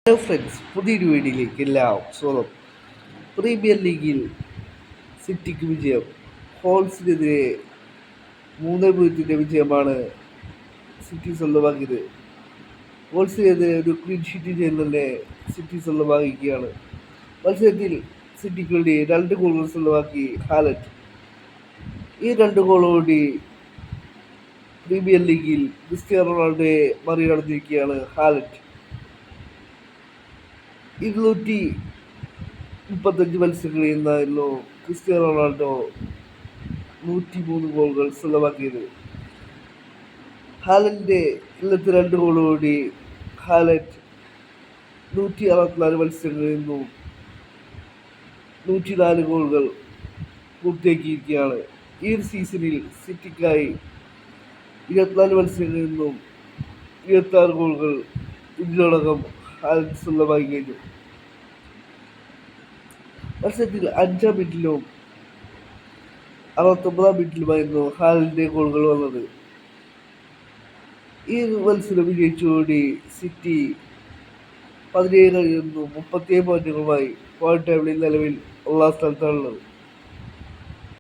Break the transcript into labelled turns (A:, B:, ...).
A: Hello friends, പുതിയൊരു വീഡിയോയിലേക്ക് എല്ലാം സ്വാഗതം. പ്രീമിയർ ലീഗിൽ സിറ്റിക്ക് വിജയം. ഹോൾസിനെതിരെ 3-0 വിജയമാണ് സിറ്റി സ്വന്തമാക്കിയത്. ഹോൾസിനെതിരെ ഒരു ക്ലീൻ ഷീറ്റ് ചെയ്ത് തന്നെ സിറ്റി സ്വന്തമാക്കുകയാണ്. മത്സരത്തിൽ സിറ്റിക്ക് വേണ്ടി 2 ഗോളുകൾ സ്വന്തമാക്കി ഹാലൻഡ്. ഈ 2 ഗോളോടുകൂടി പ്രീമിയർ ലീഗിൽ ക്രിസ്ത്യാനോ റൊണാൾഡോയെ മറികടന്നിരിക്കുകയാണ് ഹാലൻഡ്. 235 മത്സരങ്ങളിൽ നിന്നായിരുന്നു ക്രിസ്ത്യാനോ റൊണാൾഡോ 103 ഗോളുകൾ സ്വന്തമാക്കിയത്. ഹാലൻഡിന്റെ ഇന്നത്തെ 2 ഗോളോടുകൂടി ഹാലൻഡ് 164 മത്സരങ്ങളിൽ നിന്നും 104 ഗോളുകൾ പൂർത്തിയാക്കിയിരിക്കുകയാണ്. ഈ ഒരു സീസണിൽ സിറ്റിക്കായി 24 മത്സരങ്ങളിൽ നിന്നും 26 ഗോളുകൾ ഇതിനോടകം ഹാലൻഡ് സ്വന്തമാക്കി കഴിഞ്ഞു. മത്സരത്തിൽ 5-ാം മിനിറ്റിലും 69-ാം മിനിറ്റിലുമായിരുന്നു ഹാലൻഡിന്റെ ഗോളുകൾ വന്നത്. ഈ മത്സരം വിജയിച്ചുകൂടി സിറ്റി 17 കളിൽ നിന്നും 37 പോയിന്റുകളുമായി പോയിന്റ് ടേബിളിൽ നിലവിൽ 1-ാം സ്ഥാനത്താണുള്ളത്.